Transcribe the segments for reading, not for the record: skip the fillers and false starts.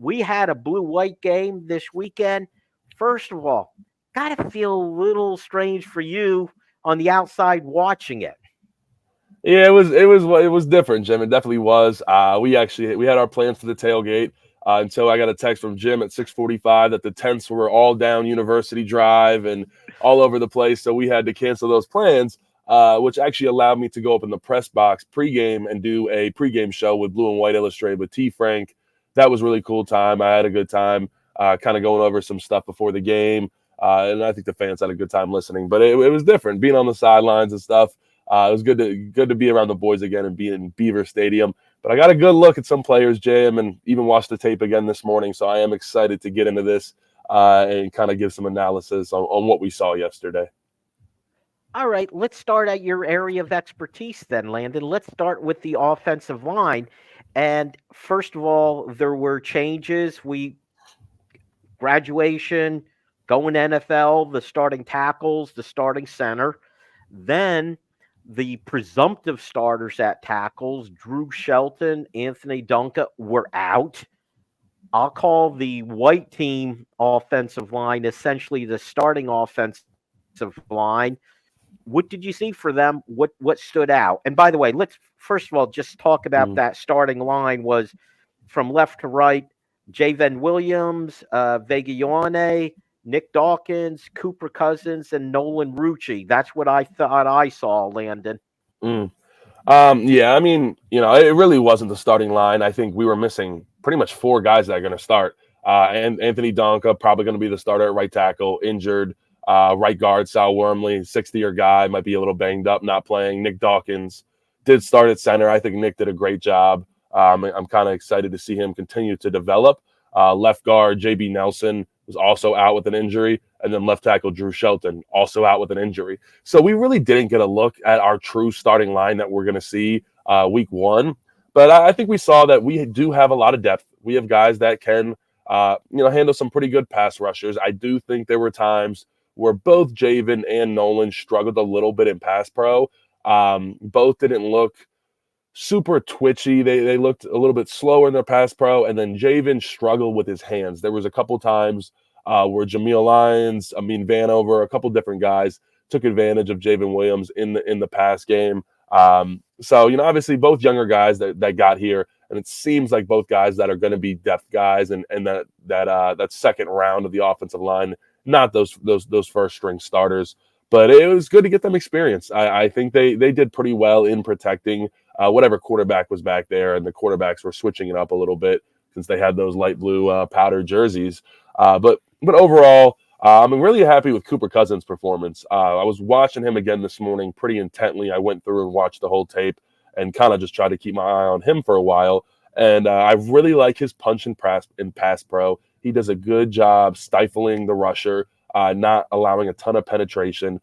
We had a blue-white game this weekend. First of all, gotta feel a little strange for you on the outside watching it. Yeah, it was different, Jim. It definitely was. We had our plans for the tailgate until I got a text from Jim at 6:45 that the tents were all down University Drive and all over the place. So we had to cancel those plans, which actually allowed me to go up in the press box pregame and do a pregame show with Blue and White Illustrated with T. Frank. That was really cool time. I had a good time, kind of going over some stuff before the game, and I think the fans had a good time listening. But it was different being on the sidelines and stuff. It was good to be around the boys again and be in Beaver Stadium. But I got a good look at some players, Jam, and even watched the tape again this morning. So I am excited to get into this and kind of give some analysis on what we saw yesterday. All right, let's start at your area of expertise then, Landon. Let's start with the offensive line. And first of all, there were changes. We graduation, going NFL, the starting tackles, the starting center. Then the presumptive starters at tackles, Drew Shelton, Anthony Dunca, were out. I'll call the white team offensive line essentially the starting offensive line. What did you see for them? What stood out? And by the way, let's first of all just talk about that Mm. starting line was from left to right, Javen Williams, Vega Ioane, Nick Dawkins, Cooper Cousins, and Nolan Rucci. That's what I thought I saw, Landon. Mm. Yeah, I mean, it really wasn't the starting line. I think we were missing pretty much four guys that are going to start. And Anthony Donka probably going to be the starter at right tackle, injured. Right guard, Sal Wormley, 60-year guy, might be a little banged up, not playing. Nick Dawkins did start at center. I think Nick did a great job. I'm kind of excited to see him continue to develop. Left guard, JB Nelson was also out with an injury. And then left tackle, Drew Shelton, also out with an injury. So we really didn't get a look at our true starting line that we're going to see week one. But I think we saw that we do have a lot of depth. We have guys that can, handle some pretty good pass rushers. I do think there were times where both Javen and Nolan struggled a little bit in pass pro. Both didn't look super twitchy. They looked a little bit slower in their pass pro, and then Javen struggled with his hands. There was a couple times where Jamel Lions, Vanover, a couple different guys took advantage of Javen Williams in the pass game. So obviously both younger guys that got here, and it seems like both guys that are going to be depth guys, and that second round of the offensive line, not those first string starters. But it was good to get them experience. I think they did pretty well in protecting whatever quarterback was back there, and the quarterbacks were switching it up a little bit since they had those light blue powder jerseys. But overall, I'm really happy with Cooper Cousins' performance. I was watching him again this morning pretty intently. I went through and watched the whole tape and kind of just tried to keep my eye on him for a while. And I really like his punch and pass pro. He does a good job stifling the rusher, not allowing a ton of penetration.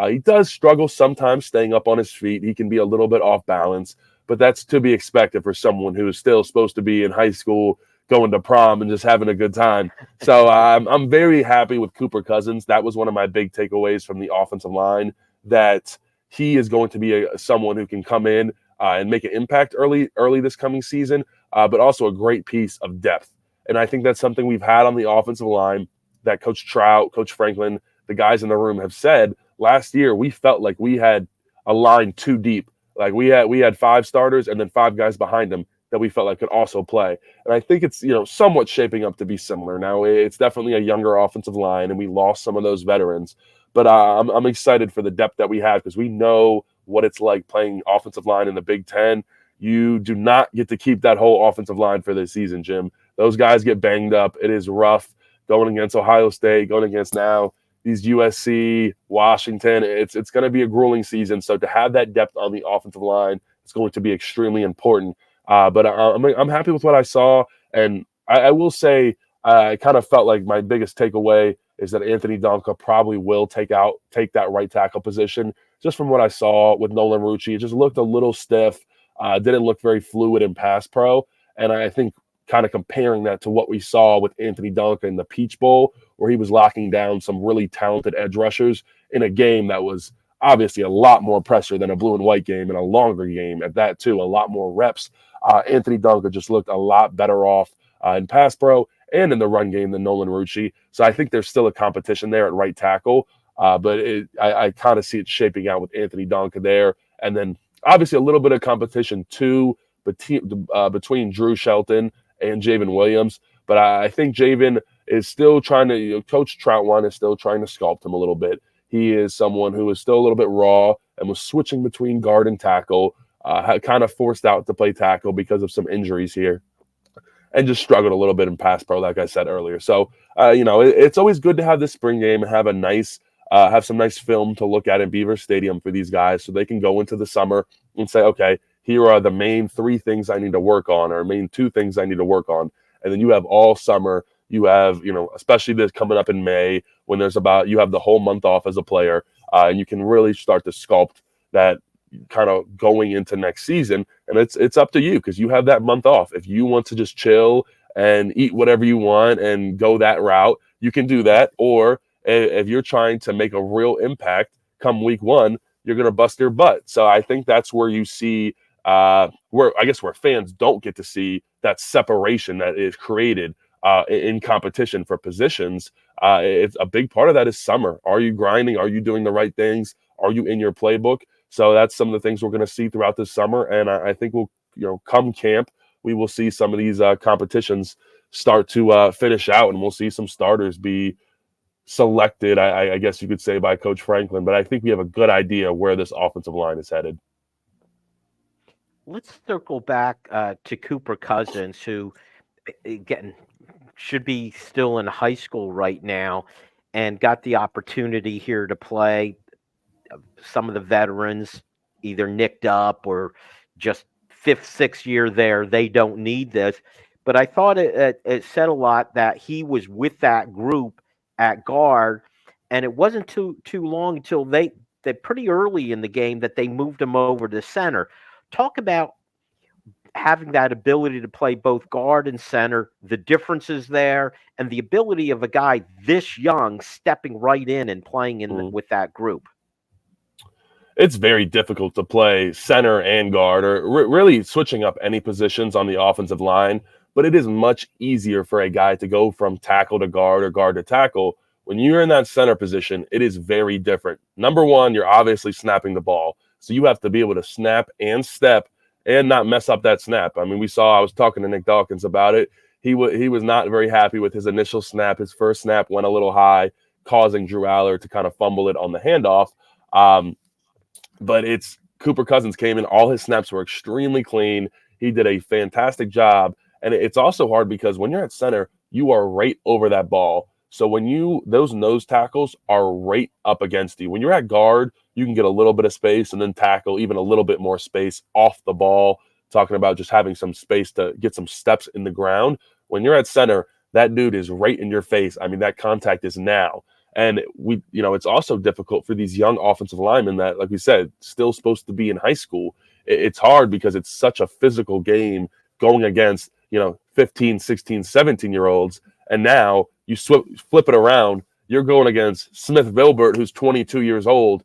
He does struggle sometimes staying up on his feet. He can be a little bit off balance, but that's to be expected for someone who is still supposed to be in high school, going to prom and just having a good time. So I'm very happy with Cooper Cousins. That was one of my big takeaways from the offensive line, that he is going to be someone who can come in and make an impact early this coming season, but also a great piece of depth. And I think that's something we've had on the offensive line that Coach Trout, Coach Franklin, the guys in the room have said. Last year, we felt like we had a line too deep. Like we had five starters and then five guys behind them that we felt like could also play. And I think it's, somewhat shaping up to be similar. Now, it's definitely a younger offensive line, and we lost some of those veterans. But I'm excited for the depth that we have, because we know what it's like playing offensive line in the Big Ten. You do not get to keep that whole offensive line for this season, Jim. Those guys get banged up. It is rough going against Ohio State, going against now these USC, Washington. It's going to be a grueling season. So to have that depth on the offensive line is going to be extremely important. But I'm happy with what I saw. And I will say, I kind of felt like my biggest takeaway is that Anthony Donka probably will take that right tackle position. Just from what I saw with Nolan Rucci, it just looked a little stiff. Didn't look very fluid in pass pro. And I think kind of comparing that to what we saw with Anthony Donka in the Peach Bowl, where he was locking down some really talented edge rushers in a game that was obviously a lot more pressure than a blue and white game, and a longer game at that too, a lot more reps. Anthony Donka just looked a lot better off. in pass pro and in the run game than Nolan Rucci. So I think there's still a competition there at right tackle. But I kind of see it shaping out with Anthony Donka there. And then obviously a little bit of competition too between Drew Shelton and Javen Williams. But I think Javen is still trying to, Coach Troutwine is still trying to sculpt him a little bit. He is someone who is still a little bit raw and was switching between guard and tackle, kind of forced out to play tackle because of some injuries here, and just struggled a little bit in pass pro, like I said earlier. So, it's always good to have this spring game and have some nice film to look at in Beaver Stadium for these guys so they can go into the summer and say, okay, here are the main 3 things I need to work on, or main 2 things I need to work on. And then you have all summer, you have, especially this coming up in May when you have the whole month off as a player, and you can really start to sculpt that kind of going into next season. And it's up to you because you have that month off. If you want to just chill and eat whatever you want and go that route, you can do that. Or if you're trying to make a real impact come week 1, you're going to bust your butt. So I think that's where you see where fans don't get to see that separation that is created in competition for positions. It's a big part of that is summer. Are you grinding? Are you doing the right things? Are you in your playbook? So that's some of the things we're going to see throughout this summer. And I think come camp, we will see some of these competitions start to finish out, and we'll see some starters be selected, I guess you could say, by Coach Franklin. But I think we have a good idea where this offensive line is headed. Let's circle back to Cooper Cousins, who again should be still in high school right now, and got the opportunity here to play. Some of the veterans either nicked up or just 5th, 6th year there. They don't need this. But I thought it said a lot that he was with that group at guard, and it wasn't too long until they pretty early in the game that they moved him over to center. Talk about having that ability to play both guard and center, the differences there, and the ability of a guy this young stepping right in and playing with that group. It's very difficult to play center and guard, or really switching up any positions on the offensive line. But it is much easier for a guy to go from tackle to guard or guard to tackle. When you're in that center position, it is very different. Number one, you're obviously snapping the ball. So you have to be able to snap and step and not mess up that snap. I mean, I was talking to Nick Dawkins about it. He was not very happy with his initial snap. His first snap went a little high, causing Drew Aller to kind of fumble it on the handoff. But Cooper Cousins came in. All his snaps were extremely clean. He did a fantastic job. And it's also hard because when you're at center, you are right over that ball. So those nose tackles are right up against you. When you're at guard, you can get a little bit of space and then tackle even a little bit more space off the ball, talking about just having some space to get some steps in the ground. When you're at center, that dude is right in your face. I mean, that contact is now. And it's also difficult for these young offensive linemen that, like we said, still supposed to be in high school. It's hard because it's such a physical game going against, 15, 16, 17-year-olds. And now you flip it around. You're going against Smith Vilbert, who's 22 years old.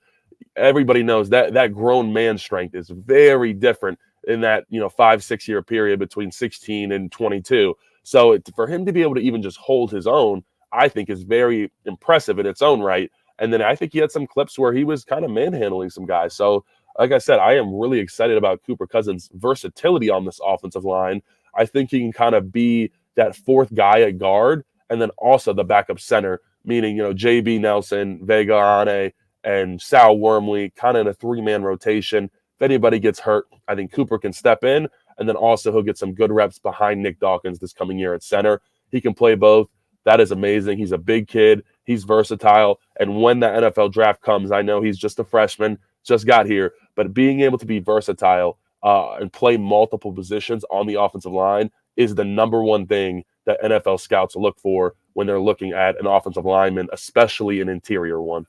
Everybody knows that grown man strength is very different in that, 5-6 year period between 16 and 22. So for him to be able to even just hold his own, I think is very impressive in its own right. And then I think he had some clips where he was kind of manhandling some guys. So like I said, I am really excited about Cooper Cousins' versatility on this offensive line. I think he can kind of be that 4th guy at guard and then also the backup center, meaning, JB Nelson, Vega Ane, and Sal Wormley, kind of in a 3-man rotation. If anybody gets hurt, I think Cooper can step in, and then also he'll get some good reps behind Nick Dawkins this coming year at center. He can play both. That is amazing. He's a big kid. He's versatile. And when the NFL draft comes, I know he's just a freshman, just got here, but being able to be versatile and play multiple positions on the offensive line is the number one thing that NFL scouts look for when they're looking at an offensive lineman, especially an interior one.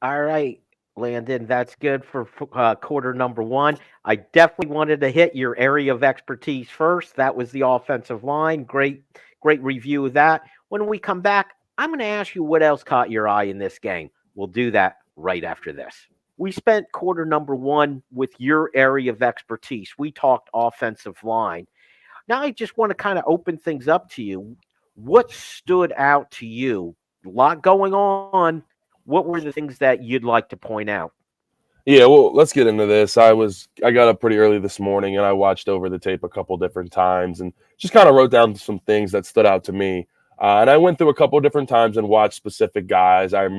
All right, Landon, that's good for quarter number 1. I definitely wanted to hit your area of expertise first. That was the offensive line. Great review of that. When we come back, I'm going to ask you what else caught your eye in this game. We'll do that right after this. We spent quarter number 1 with your area of expertise. We talked offensive line. Now I just want to kind of open things up to you. What stood out to you? A lot going on. What were the things that you'd like to point out? Yeah, well, let's get into this. I got up pretty early this morning and I watched over the tape a couple different times and just kind of wrote down some things that stood out to me. And I went through a couple different times and watched specific guys. I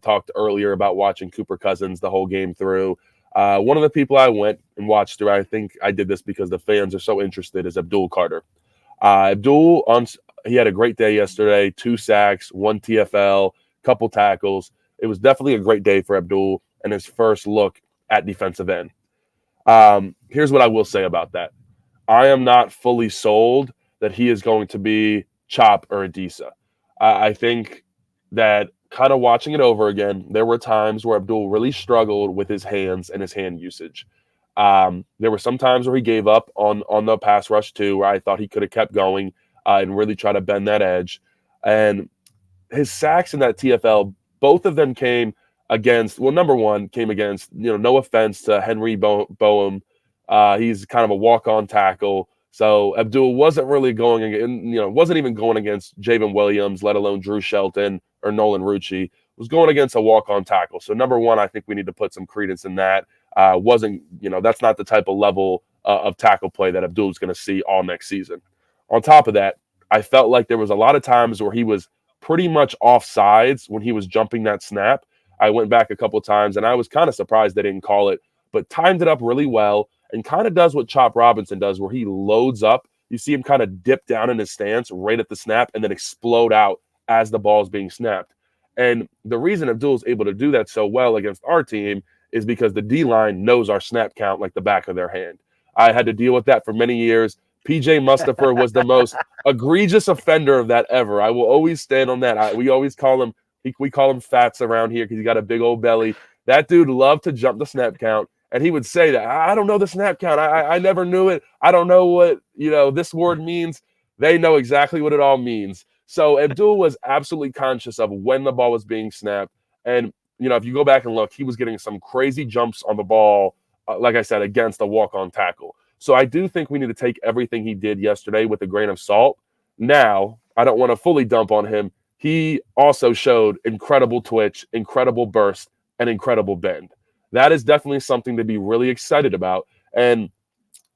talked earlier about watching Cooper Cousins the whole game through. One of the people I went and watched through, I think I did this because the fans are so interested, is Abdul Carter. He had a great day yesterday, 2 sacks, 1 TFL, couple tackles. It was definitely a great day for Abdul and his first look at defensive end. Here's what I will say about that. I am not fully sold that he is going to be Chop or Adisa. I think that kind of watching it over again, there were times where Abdul really struggled with his hands and his hand usage. There were some times where he gave up on the pass rush too, where I thought he could have kept going and really try to bend that edge. And his sacks in that TFL, both of them came against, well, number one came against, no offense to Henry Boehm. He's kind of a walk-on tackle. So Abdul wasn't really wasn't even going against Javen Williams, let alone Drew Shelton or Nolan Rucci. Was going against a walk-on tackle. So number one, I think we need to put some credence in that. That's not the type of level of tackle play that Abdul's going to see all next season. On top of that, I felt like there was a lot of times where he was pretty much off sides when he was jumping that snap. I went back a couple of times, and I was kind of surprised they didn't call it, but timed it up really well and kind of does what Chop Robinson does, where he loads up. You see him kind of dip down in his stance right at the snap and then explode out as the ball is being snapped. And the reason Abdul is able to do that so well against our team is because the D-line knows our snap count like the back of their hand. I had to deal with that for many years. PJ Mustipher was the most egregious offender of that ever. I will always stand on that. We always call him, we call him Fats around here because he got a big old belly. That dude loved to jump the snap count. And he would say that, I don't know the snap count. I never knew it. I don't know what, this word means. They know exactly what it all means. So Abdul was absolutely conscious of when the ball was being snapped. And, if you go back and look, he was getting some crazy jumps on the ball, like I said, against a walk-on tackle. So I do think we need to take everything he did yesterday with a grain of salt. Now, I don't want to fully dump on him. He also showed incredible twitch, incredible burst, and incredible bend. That is definitely something to be really excited about. And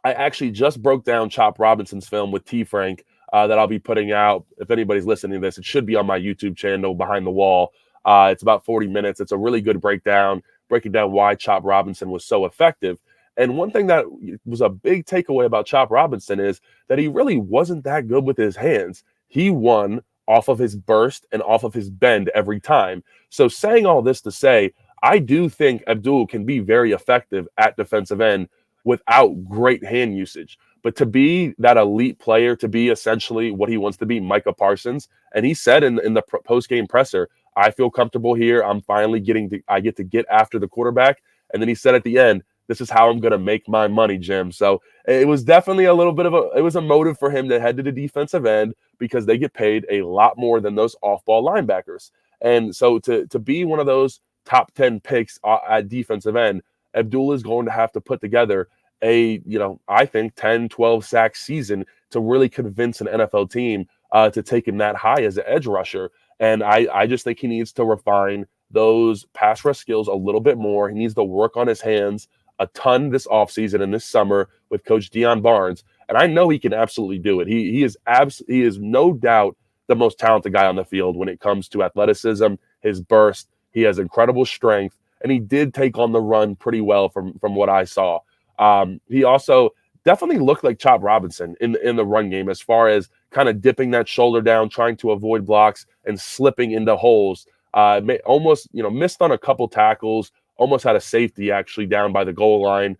I actually just broke down Chop Robinson's film with T. Frank that I'll be putting out. If anybody's listening to this, it should be on my YouTube channel, Behind the Wall. It's about 40 minutes. It's a really good breakdown, breaking down why Chop Robinson was so effective. And one thing that was a big takeaway about Chop Robinson is that he really wasn't that good with his hands. He won off of his burst and off of his bend every time. So saying all this to say, I do think Abdul can be very effective at defensive end without great hand usage. But to be that elite player, to be essentially what he wants to be, Micah Parsons, and he said in the post-game presser, I feel comfortable here. I'm finally I get to get after the quarterback. And then he said at the end, this is how I'm going to make my money, Jim. So it was definitely a little bit of it was a motive for him to head to the defensive end because they get paid a lot more than those off-ball linebackers. And so to be one of those top 10 picks at defensive end, Abdul is going to have to put together I think 10, 12 sack season to really convince an NFL team to take him that high as an edge rusher. And I just think he needs to refine those pass rush skills a little bit more. He needs to work on his hands a ton this offseason and this summer with Coach Deion Barnes. And I know he can absolutely do it. He is no doubt the most talented guy on the field when it comes to athleticism, his burst. He has incredible strength, and he did take on the run pretty well from what I saw. He also definitely looked like Chop Robinson in the run game as far as kind of dipping that shoulder down, trying to avoid blocks and slipping into holes. Almost, missed on a couple tackles, almost had a safety actually down by the goal line,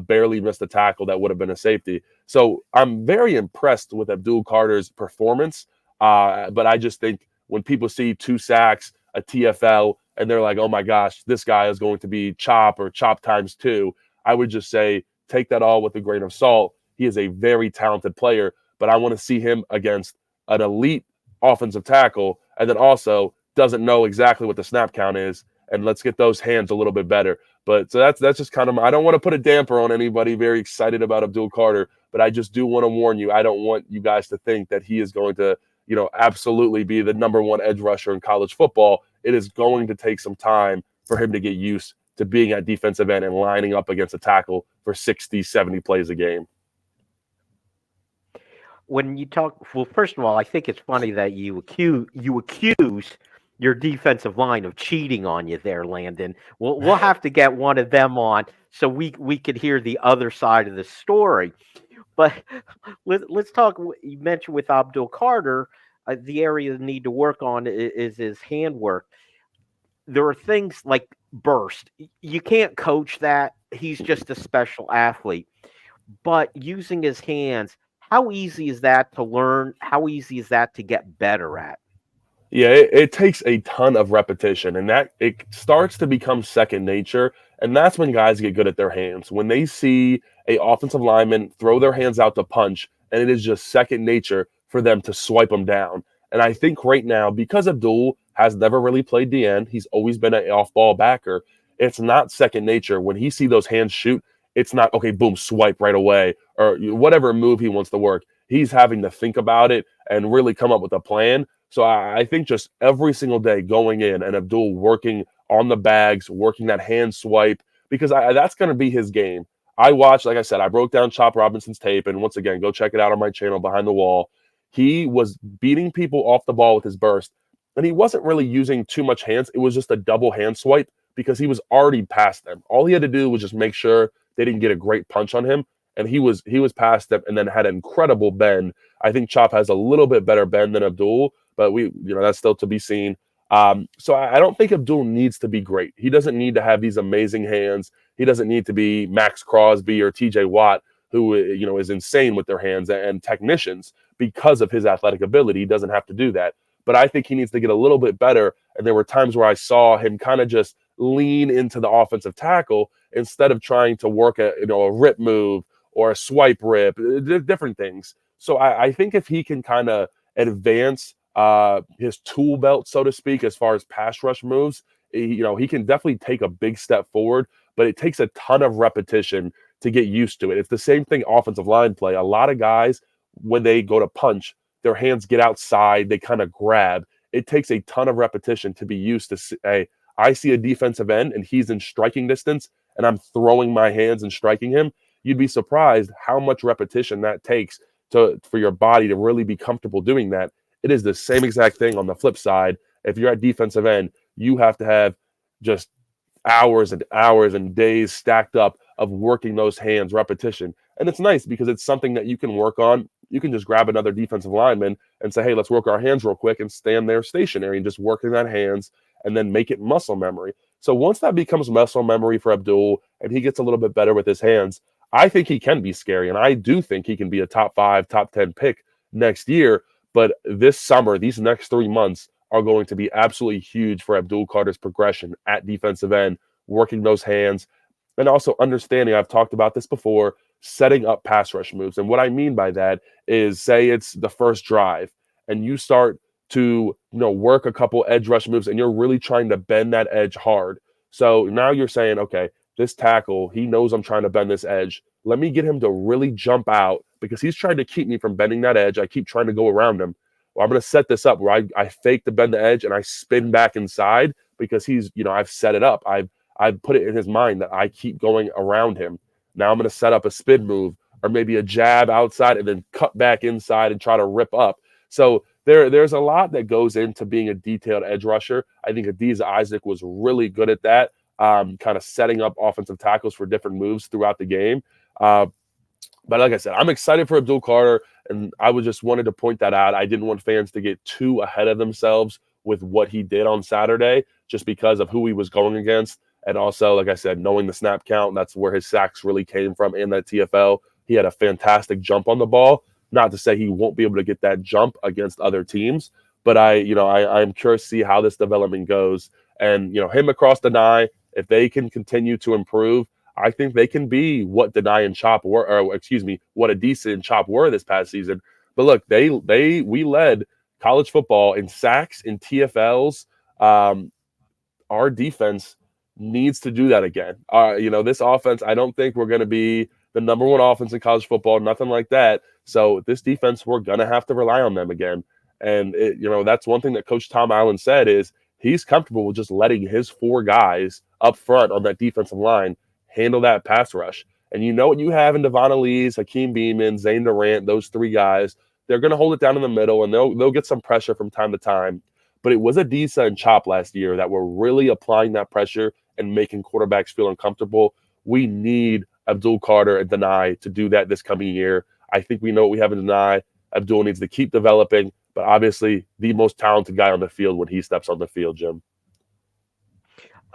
barely missed a tackle that would have been a safety. So I'm very impressed with Abdul Carter's performance. But I just think when people see 2 sacks, a TFL, and they're like, oh my gosh, this guy is going to be Chop or Chop times 2, I would just say, take that all with a grain of salt. He is a very talented player, but I want to see him against an elite offensive tackle and then also doesn't know exactly what the snap count is. And let's get those hands a little bit better. But so that's just kind of I don't want to put a damper on anybody very excited about Abdul Carter, but I just do want to warn you. I don't want you guys to think that he is going to, absolutely be the number one edge rusher in college football. It is going to take some time for him to get used to being at defensive end and lining up against a tackle for 60, 70 plays a game. When you talk, well, first of all, I think it's funny that you accuse your defensive line of cheating on you there, Landon. We'll have to get one of them on so we could hear the other side of the story. But let's talk. You mentioned with Abdul Carter, the area that need to work on is his handwork. There are things like burst. You can't coach that. He's just a special athlete. But using his hands, how easy is that to learn? How easy is that to get better at? Yeah, it takes a ton of repetition, and that it starts to become second nature. And that's when guys get good at their hands. When they see a offensive lineman throw their hands out to punch, and it is just second nature for them to swipe them down. And I think right now, because Abdul has never really played the end, he's always been an off-ball backer. It's not second nature. When he see those hands shoot, it's not, okay, boom, swipe right away, or whatever move he wants to work. He's having to think about it and really come up with a plan. So I think just every single day going in and Abdul working on the bags, working that hand swipe, because that's going to be his game. I watched, like I said, I broke down Chop Robinson's tape, and once again, go check it out on my channel, Behind the Wall. He was beating people off the ball with his burst, and he wasn't really using too much hands. It was just a double hand swipe because he was already past them. All he had to do was just make sure they didn't get a great punch on him, and he was past them and then had an incredible bend. I think Chop has a little bit better bend than Abdul, but that's still to be seen. So I don't think Abdul needs to be great. He doesn't need to have these amazing hands. He doesn't need to be Max Crosby or TJ Watt, who is insane with their hands, and technicians because of his athletic ability. He doesn't have to do that. But I think he needs to get a little bit better. And there were times where I saw him kind of just lean into the offensive tackle instead of trying to work a rip move or a swipe rip, different things. So I think if he can kind of advance his tool belt, so to speak, as far as pass rush moves, he can definitely take a big step forward, but it takes a ton of repetition to get used to it. It's the same thing offensive line play. A lot of guys, when they go to punch, their hands get outside, they kind of grab. It takes a ton of repetition to be used to say, I see a defensive end and he's in striking distance and I'm throwing my hands and striking him. You'd be surprised how much repetition that takes for your body to really be comfortable doing that. It is the same exact thing on the flip side. If you're at defensive end, you have to have just hours and hours and days stacked up of working those hands, repetition. And it's nice because it's something that you can work on. You can just grab another defensive lineman and say, hey, let's work our hands real quick, and stand there stationary and just working that hands and then make it muscle memory. So once that becomes muscle memory for Abdul and he gets a little bit better with his hands, I think he can be scary. And I do think he can be a top 5, top 10 pick next year. But this summer, these next 3 months are going to be absolutely huge for Abdul Carter's progression at defensive end, working those hands, and also understanding, I've talked about this before, setting up pass rush moves. And what I mean by that is, say it's the first drive and you start to work a couple edge rush moves and you're really trying to bend that edge hard. So now you're saying, okay, this tackle, he knows I'm trying to bend this edge. Let me get him to really jump out because he's trying to keep me from bending that edge. I keep trying to go around him. Well, I'm going to set this up where I fake to bend the edge and I spin back inside because he's, I've set it up. I've put it in his mind that I keep going around him. Now I'm going to set up a spin move or maybe a jab outside and then cut back inside and try to rip up. So there's a lot that goes into being a detailed edge rusher. I think Adiza Isaac was really good at that, kind of setting up offensive tackles for different moves throughout the game. But like I said, I'm excited for Abdul Carter, and I just wanted to point that out. I didn't want fans to get too ahead of themselves with what he did on Saturday just because of who he was going against. And also, like I said, knowing the snap count, that's where his sacks really came from in that TFL. He had a fantastic jump on the ball. Not to say he won't be able to get that jump against other teams, but I'm curious to see how this development goes. And, him across the Deny, if they can continue to improve, I think they can be what Deny and Chop were, what Adiza and Chop were this past season. But look, we led college football in sacks, in TFLs. Our defense needs to do that again. This offense, I don't think we're going to be the number one offense in college football, nothing like that. So this defense, we're going to have to rely on them again. And that's one thing that Coach Tom Allen said is he's comfortable with just letting his 4 guys up front on that defensive line handle that pass rush. And you know what you have in Devon Elise, Hakeem Beamon, Zane Durant, those 3 guys, they're going to hold it down in the middle, and they'll get some pressure from time to time. But it was Adisa and Chop last year that were really applying that pressure and making quarterbacks feel uncomfortable. We need Abdul Carter and Denai to do that this coming year. I think we know what we have in Denai. Abdul needs to keep developing, but obviously the most talented guy on the field when he steps on the field, Jim.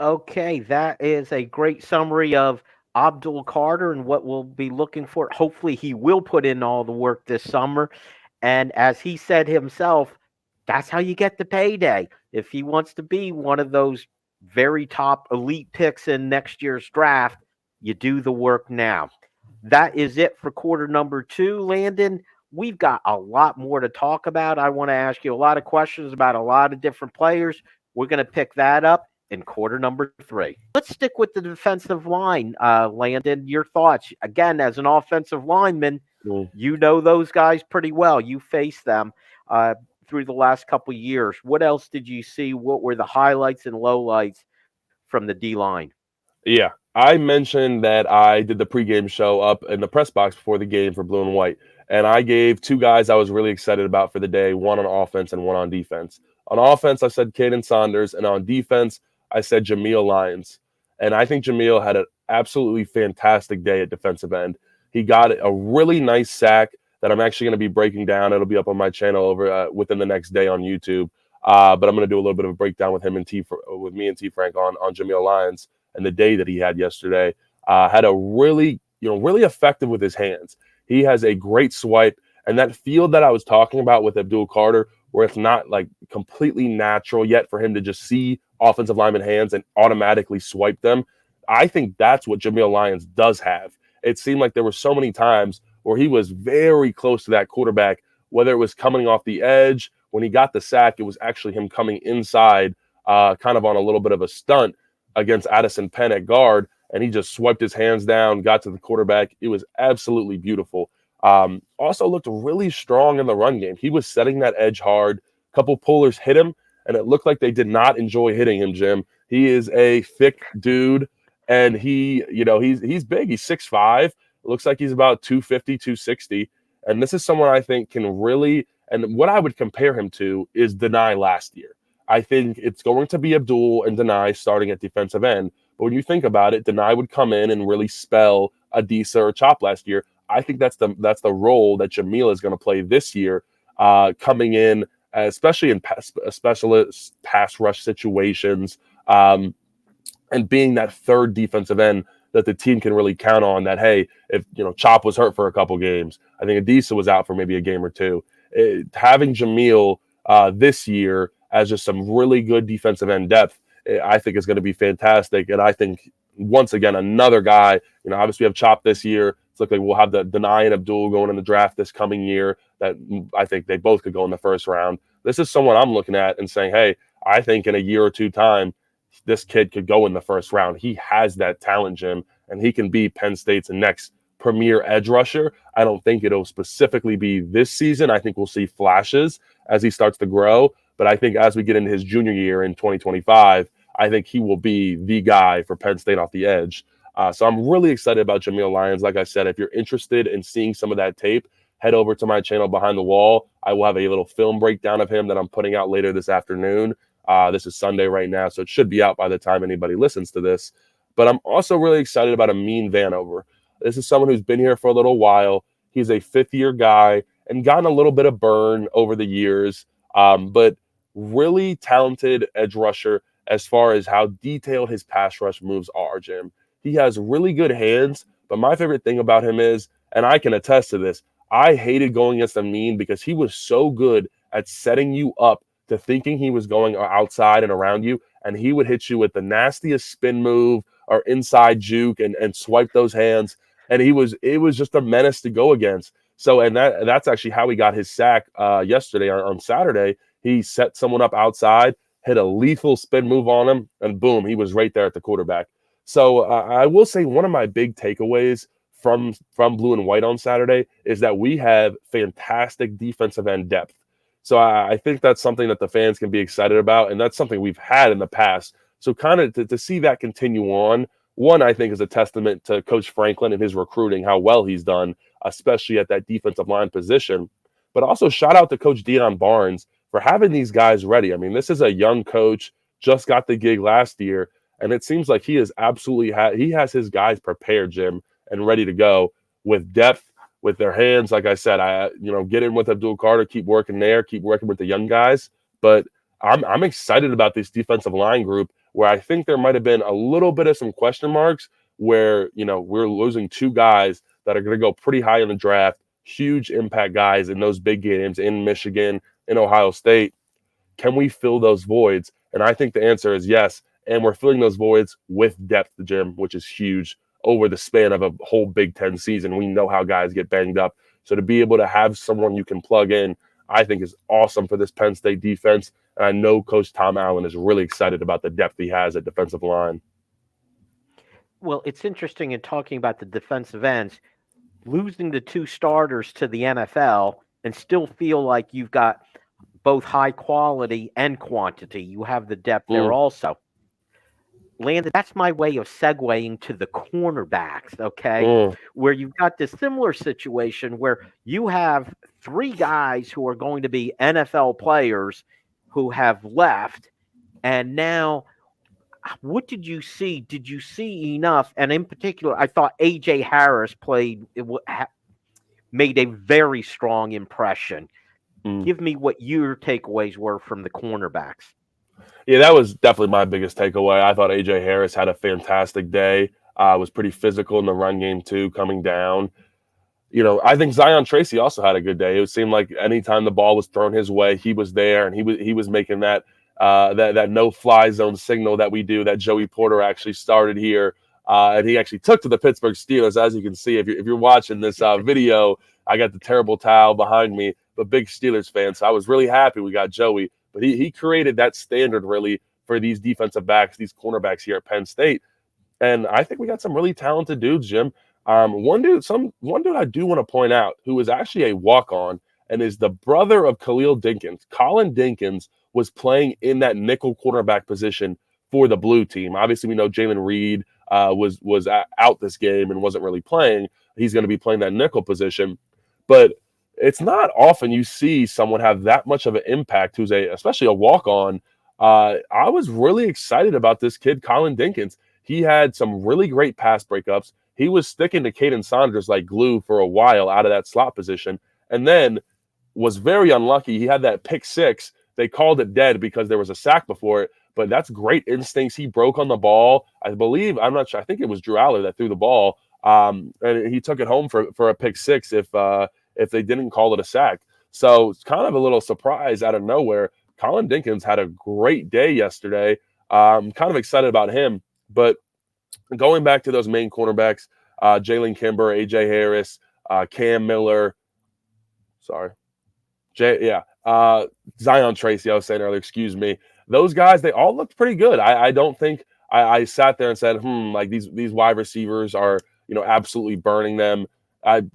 Okay, that is a great summary of Abdul Carter and what we'll be looking for. Hopefully, he will put in all the work this summer. And as he said himself, that's how you get the payday. If he wants to be one of those very top elite picks in next year's draft, you do the work now. That is it for quarter number 2, Landon. We've got a lot more to talk about. I want to ask you a lot of questions about a lot of different players. We're going to pick that up in quarter number 3. Let's stick with the defensive line, Landon. Your thoughts. Again, as an offensive lineman, you know those guys pretty well. You faced them through the last couple of years. What else did you see? What were the highlights and lowlights from the D-line? Yeah, I mentioned that I did the pregame show up in the press box before the game for Blue and White, and I gave 2 guys I was really excited about for the day, one on offense and one on defense. On offense, I said Caden Saunders, and on defense, I said Jameial Lions. And I think Jameial had an absolutely fantastic day at defensive end. He got a really nice sack that I'm actually going to be breaking down. It'll be up on my channel over within the next day on YouTube. But I'm going to do a little bit of a breakdown with him and with me and T Frank on Jameial Lions and the day that he had yesterday. Had a really effective with his hands. He has a great swipe, and that field that I was talking about with Abdul Carter, where it's not like completely natural yet for him to just see offensive lineman hands and automatically swipe them. I think that's what Jameial Lions does have. It seemed like there were so many times where he was very close to that quarterback, whether it was coming off the edge. When he got the sack, it was actually him coming inside, kind of on a little bit of a stunt against Addison Penn at guard, and he just swiped his hands down, got to the quarterback. It was absolutely beautiful. Also looked really strong in the run game. He was setting that edge hard. A couple pullers hit him, and it looked like they did not enjoy hitting him, Jim. He is a thick dude, and he's big. He's 6'5". It looks like he's about 250, 260. And this is someone I think can really, and what I would compare him to is Denai last year. I think it's going to be Abdul and Denai starting at defensive end. But when you think about it, Denai would come in and really spell Adisa or Chop last year. I think that's the role that Jameial is going to play this year, coming in, especially in specialist pass rush situations, and being that third defensive end that the team can really count on. That, hey, if Chop was hurt for a couple games, I think Adisa was out for maybe a game or two. Having Jameial this year as just some really good defensive end depth, I think is going to be fantastic. And I think, once again, another guy, obviously we have Chop this year. It's looking like we'll have the Denai and Abdul going in the draft this coming year that I think they both could go in the first round. This is someone I'm looking at and saying, hey, I think in a year or two time, this kid could go in the first round. He has that talent, Jim, and he can be Penn State's next premier edge rusher. I don't think it'll specifically be this season. I think we'll see flashes as he starts to grow. But I think as we get into his junior year in 2025, I think he will be the guy for Penn State off the edge. So I'm really excited about Jameial Lions. Like I said, if you're interested in seeing some of that tape, head over to my channel Behind the Wall. I will have a little film breakdown of him that I'm putting out later this afternoon. This is Sunday right now, so it should be out by the time anybody listens to this. But I'm also really excited about Amin Vanover. This is someone who's been here for a little while. He's a fifth-year guy and gotten a little bit of burn over the years, but really talented edge rusher as far as how detailed his pass rush moves are, Jim. He has really good hands, but my favorite thing about him is, and I can attest to this, I hated going against Amin because he was so good at setting you up to thinking he was going outside and around you, and he would hit you with the nastiest spin move or inside juke and swipe those hands, and it was just a menace to go against. So, and that's actually how he got his sack yesterday on Saturday. He set someone up outside, hit a lethal spin move on him, and boom, he was right there at the quarterback. So I will say one of my big takeaways from blue and white on Saturday is that we have fantastic defensive end depth. So I think that's something that the fans can be excited about, and that's something we've had in the past. So kind of to see that continue on, one, I think is a testament to Coach Franklin and his recruiting, how well he's done, especially at that defensive line position. But also shout out to Coach Deion Barnes for having these guys ready. I mean, this is a young coach, just got the gig last year, and it seems like he is absolutely he has his guys prepared, Jim, and ready to go with depth, with their hands. Like I said, get in with Abdul Carter, keep working there, keep working with the young guys. But I'm excited about this defensive line group, where I think there might have been a little bit of some question marks, where we're losing two guys that are going to go pretty high in the draft, huge impact guys in those big games in Michigan, in Ohio State. Can we fill those voids? And I think the answer is yes. And we're filling those voids with depth, Jim, which is huge over the span of a whole Big Ten season. We know how guys get banged up. So to be able to have someone you can plug in, I think is awesome for this Penn State defense. And I know Coach Tom Allen is really excited about the depth he has at defensive line. Well, it's interesting in talking about the defensive ends, losing the two starters to the NFL and still feel like you've got both high quality and quantity. You have the depth there also. Landon, that's my way of segueing to the cornerbacks, okay? Where you've got this similar situation where you have three guys who are going to be NFL players who have left, and now what did you see? Did you see enough? And in particular, I thought A.J. Harris made a very strong impression. Give me what your takeaways were from the cornerbacks. Yeah, that was definitely my biggest takeaway. I thought A.J. Harris had a fantastic day. Was pretty physical in the run game too, coming down. I think Zion Tracy also had a good day. It seemed like anytime the ball was thrown his way, he was there, and he was making that no-fly zone signal that we do, that Joey Porter actually started here, and he actually took to the Pittsburgh Steelers. As you can see, if you're watching this video, I got the terrible towel behind me, but big Steelers fan, so I was really happy we got Joey. But he created that standard really for these defensive backs, these cornerbacks here at Penn State. And I think we got some really talented dudes, Jim. One dude I do want to point out who is actually a walk-on and is the brother of Khalil Dinkins. Colin Dinkins was playing in that nickel cornerback position for the blue team. Obviously, we know Jalen Reed was out this game and wasn't really playing. He's going to be playing that nickel position. But it's not often you see someone have that much of an impact who's especially a walk-on. I was really excited about this kid, Colin Dinkins. He had some really great pass breakups. He was sticking to Caden Saunders like glue for a while out of that slot position, and then was very unlucky. He had that pick six. They called it dead because there was a sack before it, but that's great instincts. He broke on the ball. I'm not sure. I think it was Drew Aller that threw the ball, and he took it home for a pick six if they didn't call it a sack. So it's kind of a little surprise out of nowhere. Colin Dinkins had a great day yesterday. I'm kind of excited about him. But going back to those main cornerbacks, Jalen Kimber, A.J. Harris, Cam Miller, Zion Tracy, I was saying earlier, excuse me. Those guys, they all looked pretty good. I don't think I sat there and said, like these wide receivers are, absolutely burning them.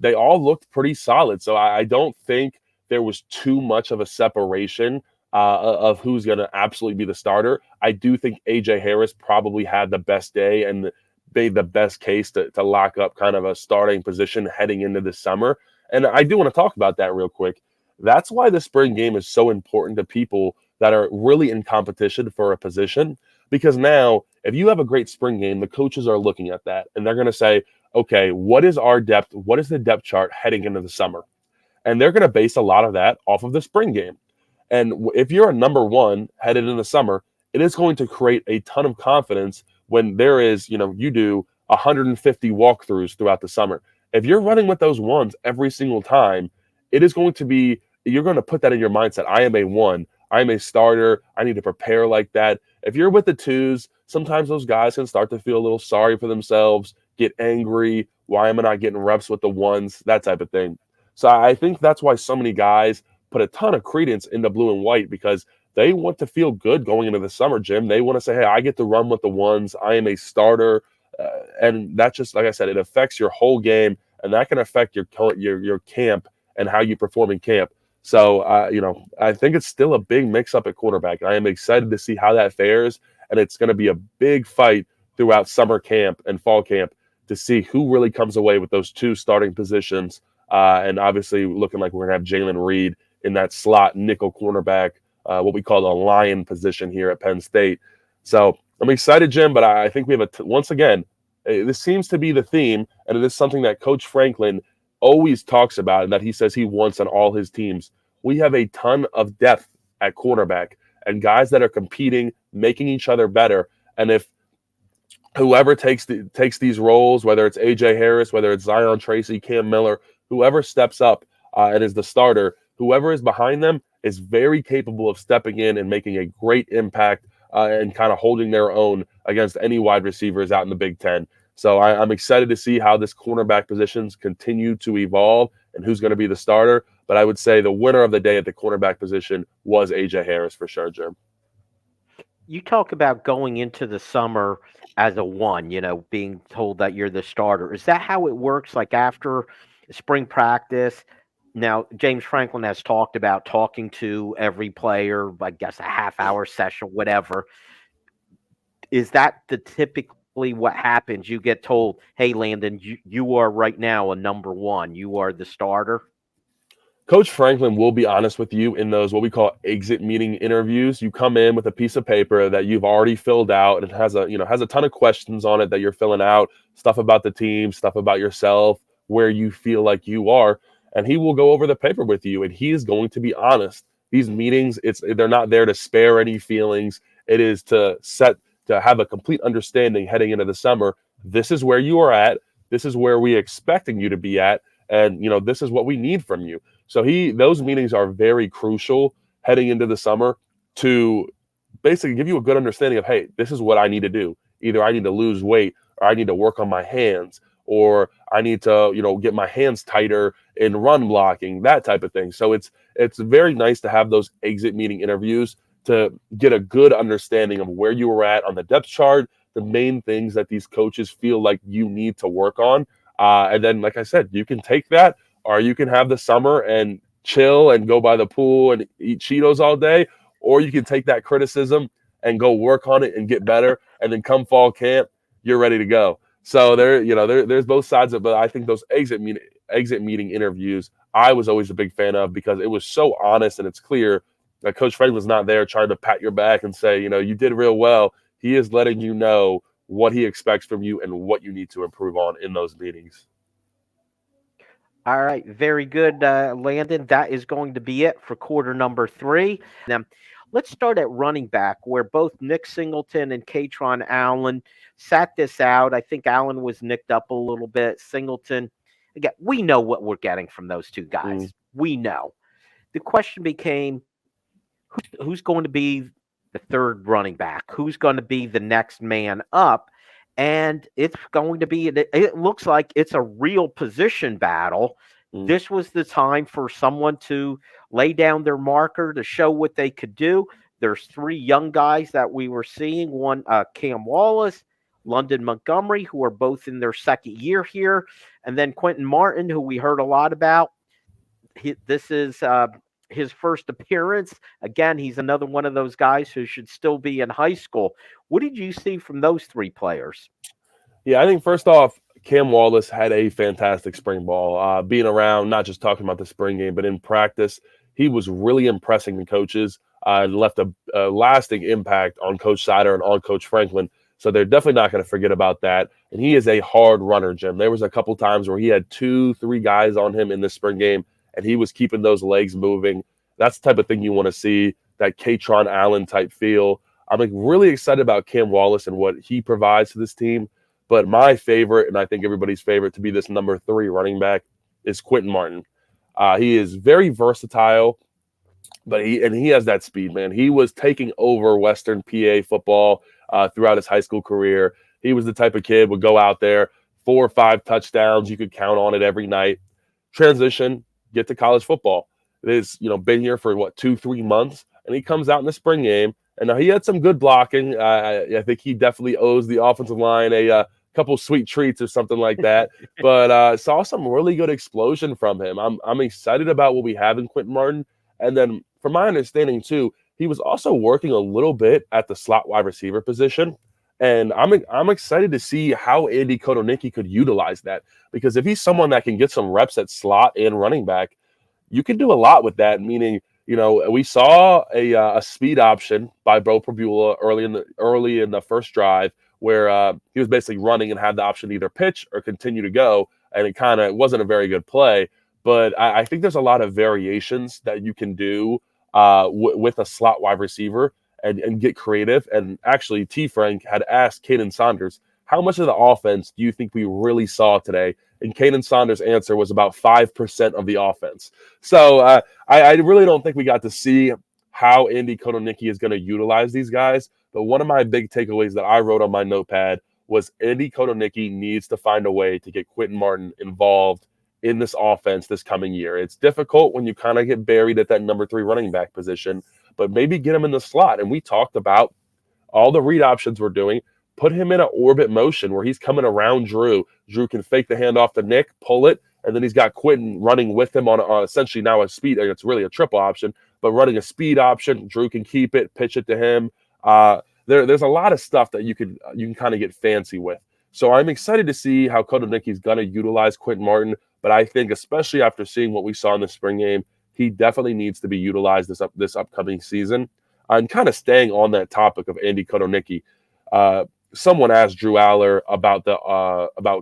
They all looked pretty solid. So I don't think there was too much of a separation of who's going to absolutely be the starter. I do think A.J. Harris probably had the best day and made the best case to lock up kind of a starting position heading into the summer. And I do want to talk about that real quick. That's why the spring game is so important to people that are really in competition for a position. Because now, if you have a great spring game, the coaches are looking at that, and they're going to say, okay, what is our depth? What is the depth chart heading into the summer? And they're going to base a lot of that off of the spring game. And if you're a number one headed in the summer, it is going to create a ton of confidence when there is, you do 150 walkthroughs throughout the summer. If you're running with those ones every single time, it is going to be, you're going to put that in your mindset. I am a one. I am a starter. I need to prepare like that. If you're with the twos, sometimes those guys can start to feel a little sorry for themselves, get angry. Why am I not getting reps with the ones? That type of thing. So I think that's why so many guys put a ton of credence in the blue and white because they want to feel good going into the summer, Jim. They want to say, hey, I get to run with the ones. I am a starter. And that just, like I said, it affects your whole game, and that can affect your camp and how you perform in camp. So, I think it's still a big mix-up at quarterback. I am excited to see how that fares, and it's going to be a big fight throughout summer camp and fall camp to see who really comes away with those two starting positions. And obviously looking like we're going to have Jalen Reed in that slot nickel cornerback, what we call a lion position here at Penn State. So I'm excited, Jim, but I think we have once again, this seems to be the theme, and it is something that Coach Franklin always talks about and that he says he wants on all his teams. We have a ton of depth at quarterback and guys that are competing, making each other better. And if whoever takes these roles, whether it's A.J. Harris, whether it's Zion Tracy, Cam Miller, whoever steps up and is the starter, whoever is behind them is very capable of stepping in and making a great impact and kind of holding their own against any wide receivers out in the Big Ten. So I'm excited to see how this cornerback positions continue to evolve and who's going to be the starter. But I would say the winner of the day at the cornerback position was A.J. Harris for sure, Jim. You talk about going into the summer as a one, being told that you're the starter. Is that how it works? Like after spring practice? Now, James Franklin has talked about talking to every player, I guess a half-hour session, whatever. Is that typically what happens? You get told, hey, Landon, you are right now a number one. You are the starter. Coach Franklin will be honest with you in those what we call exit meeting interviews. You come in with a piece of paper that you've already filled out, and it has a ton of questions on it that you're filling out, stuff about the team, stuff about yourself, where you feel like you are, and he will go over the paper with you, and he is going to be honest. These meetings, they're not there to spare any feelings. It is to have a complete understanding heading into the summer. This is where you are at. This is where we're expecting you to be at, and this is what we need from you. So those meetings are very crucial heading into the summer to basically give you a good understanding of, hey, this is what I need to do. Either I need to lose weight, or I need to work on my hands, or I need to, get my hands tighter in run blocking, that type of thing. So it's very nice to have those exit meeting interviews to get a good understanding of where you were at on the depth chart, the main things that these coaches feel like you need to work on. And then, like I said, you can take that, or you can have the summer and chill and go by the pool and eat Cheetos all day, or you can take that criticism and go work on it and get better. And then come fall camp, you're ready to go. So there's both sides of it. But I think those exit meeting interviews, I was always a big fan of because it was so honest and it's clear that Coach Franklin's not there trying to pat your back and say, you did real well. He is letting you know what he expects from you and what you need to improve on in those meetings. All right, very good, Landon. That is going to be it for quarter number 3. Now, let's start at running back, where both Nick Singleton and Katron Allen sat this out. I think Allen was nicked up a little bit. Singleton, again, we know what we're getting from those two guys. We know. The question became, who's going to be the third running back? Who's going to be the next man up? And it's going to be, it looks like it's a real position battle. This was the time for someone to lay down their marker to show what they could do. There's 3 young guys that we were seeing. One, Cam Wallace, London Montgomery, who are both in their second year here. And then Quinton Martin, who we heard a lot about. This is his first appearance. Again, he's another one of those guys who should still be in high school. What did you see from those 3 players? Yeah, I think first off, Cam Wallace had a fantastic spring ball. Being around, not just talking about the spring game, but in practice, he was really impressing the coaches and left a lasting impact on Coach Sider and on Coach Franklin. So they're definitely not going to forget about that. And he is a hard runner, Jim. There was a couple times where he had 2-3 guys on him in this spring game, and he was keeping those legs moving. That's the type of thing you want to see, that Katron Allen type feel. I'm really excited about Cam Wallace and what he provides to this team. But my favorite, and I think everybody's favorite to be this number 3 running back, is Quinton Martin. He is very versatile, but he has that speed, man. He was taking over Western PA football throughout his high school career. He was the type of kid would go out there, 4 or 5 touchdowns. You could count on it every night. Transition, get to college football. is, been here for what, 2-3 months, and he comes out in the spring game. And now he had some good blocking. I think he definitely owes the offensive line a couple sweet treats or something like that. But saw some really good explosion from him. I'm excited about what we have in Quinton Martin. And then, from my understanding too, he was also working a little bit at the slot wide receiver position. And I'm excited to see how Andy Kotelnicki could utilize that, because if he's someone that can get some reps at slot and running back, you can do a lot with that. Meaning, we saw a speed option by Bo Prabula early in the first drive, where he was basically running and had the option to either pitch or continue to go, and it wasn't a very good play. But I think there's a lot of variations that you can do with a slot wide receiver and get creative. And actually, T. Frank had asked Caden Saunders, how much of the offense do you think we really saw today? And Caden Saunders' answer was about 5% of the offense. So I really don't think we got to see how Andy Kotelnicki is going to utilize these guys. But one of my big takeaways that I wrote on my notepad was Andy Kotelnicki needs to find a way to get Quinton Martin involved in this offense this coming year. It's difficult when you kind of get buried at that number 3 running back position, but maybe get him in the slot. And we talked about all the read options we're doing. Put him in an orbit motion where he's coming around Drew. Drew can fake the handoff to Nick, pull it, and then he's got Quinton running with him on essentially now a speed. It's really a triple option, but running a speed option. Drew can keep it, pitch it to him. There's a lot of stuff that you can kind of get fancy with. So I'm excited to see how Kotelnicki's going to utilize Quinton Martin. But I think, especially after seeing what we saw in the spring game, he definitely needs to be utilized this upcoming season. And kind of staying on that topic of Andy Kotelnicki, someone asked Drew Aller about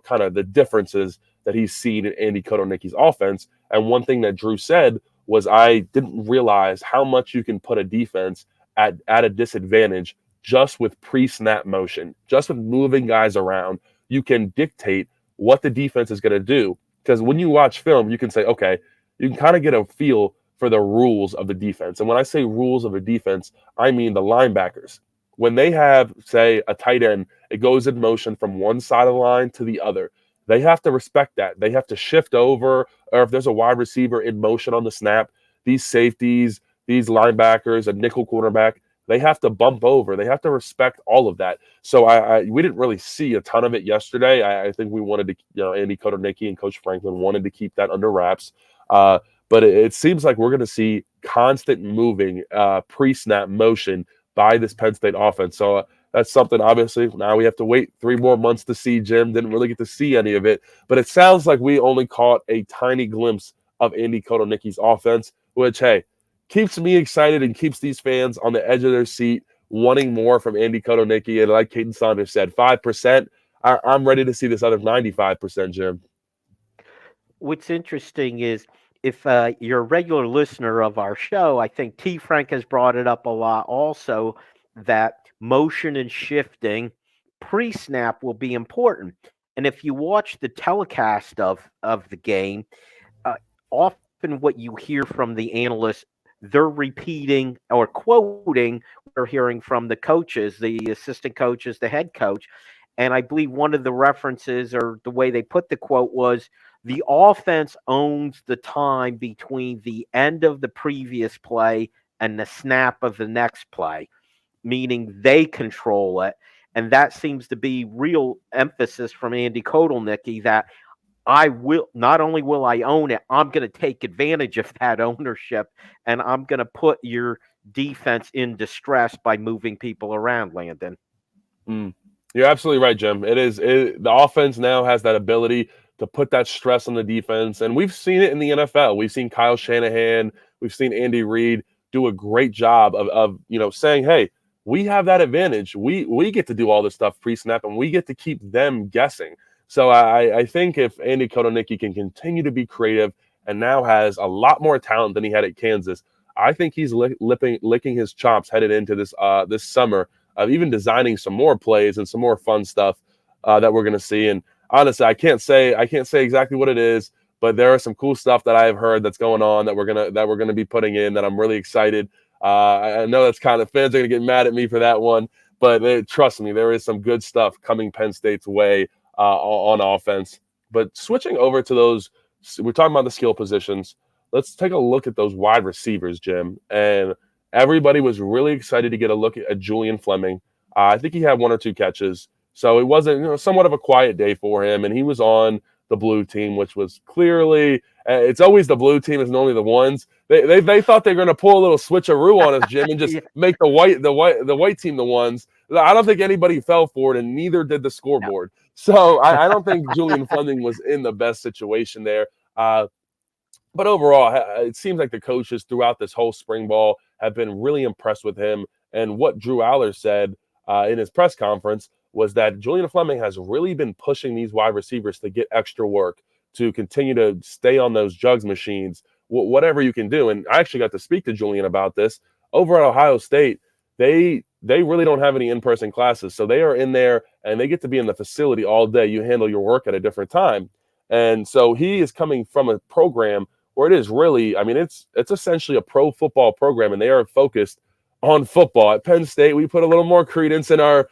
kind of the differences that he's seen in Andy Kotelnicki's offense. And one thing that Drew said was, I didn't realize how much you can put a defense at a disadvantage just with pre-snap motion, just with moving guys around. You can dictate what the defense is going to do. Because when you watch film, you can say, okay, you can kind of get a feel for the rules of the defense. And when I say rules of the defense, I mean the linebackers. When they have, say, a tight end, it goes in motion from one side of the line to the other. They have to respect that. They have to shift over, or if there's a wide receiver in motion on the snap, these safeties, these linebackers, a nickel cornerback, they have to bump over. They have to respect all of that. So we didn't really see a ton of it yesterday. I think we wanted to, Andy Kotelnicki and Coach Franklin wanted to keep that under wraps. But it seems like we're going to see constant moving pre-snap motion by this Penn State offense. So that's something, obviously, now we have to wait 3 more months to see. Jim didn't really get to see any of it. But it sounds like we only caught a tiny glimpse of Andy Kotelnicki's offense, which, hey, keeps me excited and keeps these fans on the edge of their seat wanting more from Andy Kotelnicki. And like Caden Saunders said, 5%, I'm ready to see this other 95%, Jim. What's interesting is, if you're a regular listener of our show, I think T. Frank has brought it up a lot also, that motion and shifting pre-snap will be important. And if you watch the telecast of the game, often what you hear from the analysts, they're repeating or quoting what they're hearing from the coaches, the assistant coaches, the head coach. And I believe one of the references, or the way they put the quote, was, the offense owns the time between the end of the previous play and the snap of the next play, meaning they control it. And that seems to be real emphasis from Andy Kotelnicki, that not only will I own it, I'm going to take advantage of that ownership, and I'm going to put your defense in distress by moving people around, Landon. You're absolutely right, Jim. The offense now has that ability to put that stress on the defense, and we've seen it in the NFL. We've seen Kyle Shanahan, we've seen Andy Reid do a great job of saying, hey, we have that advantage. We get to do all this stuff pre-snap, and we get to keep them guessing. So I think if Andy Kotelnicki can continue to be creative and now has a lot more talent than he had at Kansas, I think he's licking his chops headed into this summer of even designing some more plays and some more fun stuff that we're going to see. And honestly, I can't say exactly what it is, but there are some cool stuff that I have heard that's going on that we're gonna be putting in that I'm really excited. I know that's kind of, fans are gonna get mad at me for that one, but trust me, there is some good stuff coming Penn State's way on offense. But switching over to those, we're talking about the skill positions. let's take a look at those wide receivers, Jim. And everybody was really excited to get a look at Julian Fleming. I think he had 1 or 2 catches. So it wasn't, somewhat of a quiet day for him. And he was on the blue team, which was clearly, it's always the blue team is normally the ones. They thought they were going to pull a little switcheroo on us, Jim, and just Yeah. make the white team the ones. I don't think anybody fell for it, and neither did the No. scoreboard. So I don't think Julian Fleming was in the best situation there. But overall, it seems like the coaches throughout this whole spring ball have been really impressed with him. And what Drew Aller said in his press conference was that Julian Fleming has really been pushing these wide receivers to get extra work, to continue to stay on those jugs machines, whatever you can do. And I actually got to speak to Julian about this. Over at Ohio State, they really don't have any in-person classes. So they are in there and they get to be in the facility all day. You handle your work at a different time. And so he is coming from a program where it is really, I mean, it's essentially a pro football program, and they are focused on football. At Penn State, we put a little more credence in our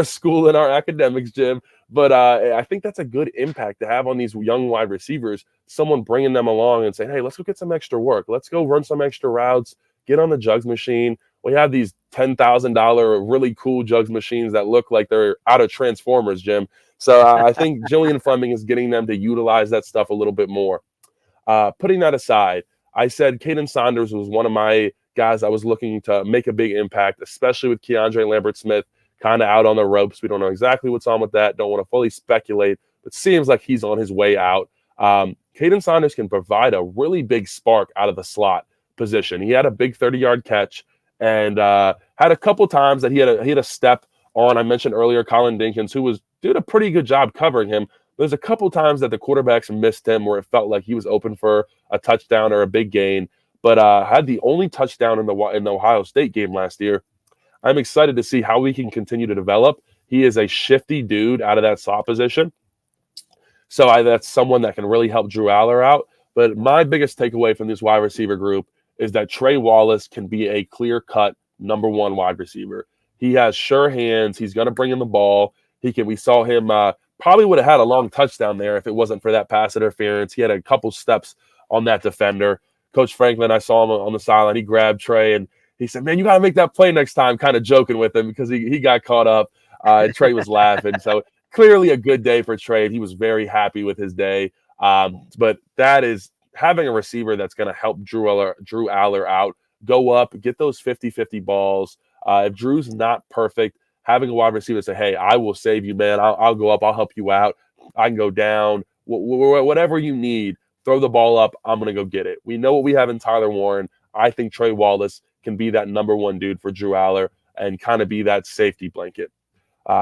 school and our academics, Jim. But I think that's a good impact to have on these young wide receivers, someone bringing them along and saying, hey, let's go get some extra work. Let's go run some extra routes, get on the jugs machine. We have these $10,000 really cool jugs machines that look like they're out of Transformers, Jim. So I think Julian Fleming is getting them to utilize that stuff a little bit more. Putting that aside, I said Caden Saunders was one of my guys I was looking to make a big impact, especially with Keandre Lambert-Smith kind of out on the ropes. We don't know exactly what's on with that. Don't want to fully speculate, but seems like he's on his way out. Caden Saunders can provide a really big spark out of the slot position. He had a big 30-yard catch and had a couple times that he had a step on. I mentioned earlier Colin Dinkins, who was doing a pretty good job covering him. There's a couple times that the quarterbacks missed him where it felt like he was open for a touchdown or a big gain, but had the only touchdown in the Ohio State game last year. I'm excited to see how we can continue to develop. He is a shifty dude out of that slot position. So that's someone that can really help Drew Aller out. But my biggest takeaway from this wide receiver group is that Trey Wallace can be a clear-cut number 1 wide receiver. He has sure hands. He's going to bring in the ball. We saw him probably would have had a long touchdown there if it wasn't for that pass interference. He had a couple steps on that defender. Coach Franklin, I saw him on the sideline. He grabbed Trey and he said, man, you got to make that play next time, kind of joking with him because he got caught up. And Trey was laughing. So clearly a good day for Trey. He was very happy with his day. But that is having a receiver that's going to help Drew Aller out, go up, get those 50-50 balls. If Drew's not perfect, having a wide receiver say, hey, I will save you, man. I'll go up. I'll help you out. I can go down. Whatever you need, throw the ball up. I'm going to go get it. We know what we have in Tyler Warren. I think Trey Wallace can be that number 1 dude for Drew Aller and kind of be that safety blanket.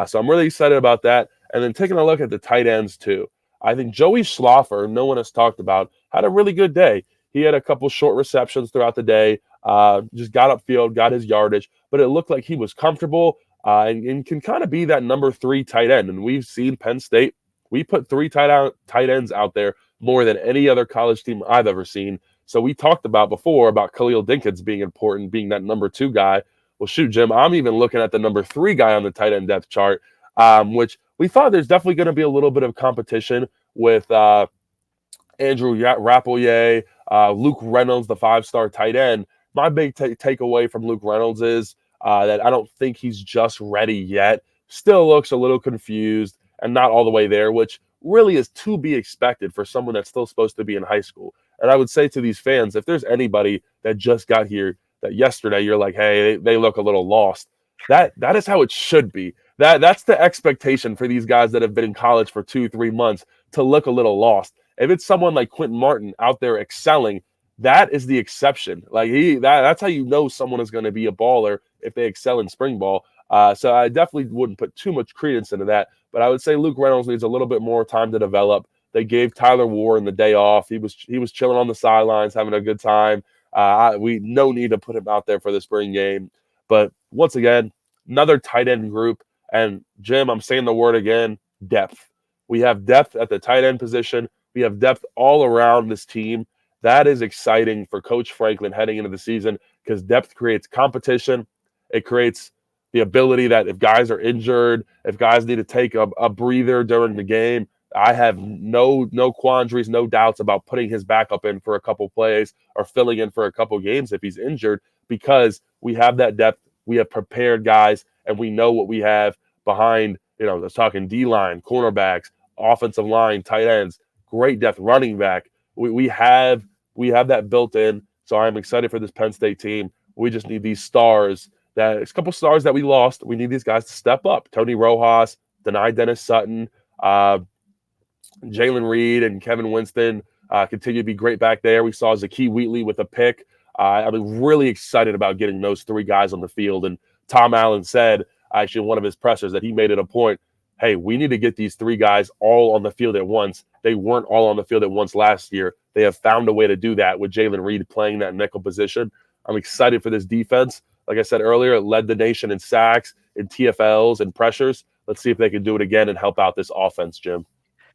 So I'm really excited about that. And then taking a look at the tight ends too. I think Joey Schlaffer, no one has talked about, had a really good day. He had a couple short receptions throughout the day, just got upfield, got his yardage, but it looked like he was comfortable. And can kind of be that number 3 tight end. And we've seen Penn State, we put 3 tight ends out there more than any other college team I've ever seen. So we talked about before about Khalil Dinkins being important, being that number 2 guy. Well, shoot, Jim, I'm even looking at the number 3 guy on the tight end depth chart, which we thought there's definitely going to be a little bit of competition with Andrew Rappelier, Luke Reynolds, the 5-star tight end. My big takeaway from Luke Reynolds is that I don't think he's just ready yet. Still looks a little confused and not all the way there, which really is to be expected for someone that's still supposed to be in high school. And I would say to these fans, if there's anybody that just got here that yesterday you're like, hey, they look a little lost, that is how it should be. That's the expectation for these guys that have been in college for 2-3 months to look a little lost. If it's someone like Quinton Martin out there excelling, that is the exception. Like that's how you know someone is going to be a baller if they excel in spring ball. So I definitely wouldn't put too much credence into that. But I would say Luke Reynolds needs a little bit more time to develop. They gave Tyler Warren the day off. He was chilling on the sidelines, having a good time. We no need to put him out there for the spring game. But once again, another tight end group. And Jim, I'm saying the word again, depth. We have depth at the tight end position. We have depth all around this team. That is exciting for Coach Franklin heading into the season because depth creates competition. It creates the ability that if guys are injured, if guys need to take a breather during the game, I have no quandaries, no doubts about putting his backup in for a couple plays or filling in for a couple games if he's injured, because we have that depth. We have prepared guys, and we know what we have behind. I was talking D-line, cornerbacks, offensive line, tight ends, great depth, running back. We have that built in. So I'm excited for this Penn State team. We just need these stars. There's a couple stars that we lost. We need these guys to step up. Tony Rojas, Dennis Sutton, Jalen Reed and Kevin Winston continue to be great back there. We saw Zakee Wheatley with a pick. I'm really excited about getting those three guys on the field. And Tom Allen said, actually, in one of his pressers, that he made it a point, hey, we need to get these three guys all on the field at once. They weren't all on the field at once last year. They have found a way to do that with Jalen Reed playing that nickel position. I'm excited for this defense. Like I said earlier, it led the nation in sacks, in TFLs, and pressures. Let's see if they can do it again and help out this offense, Jim.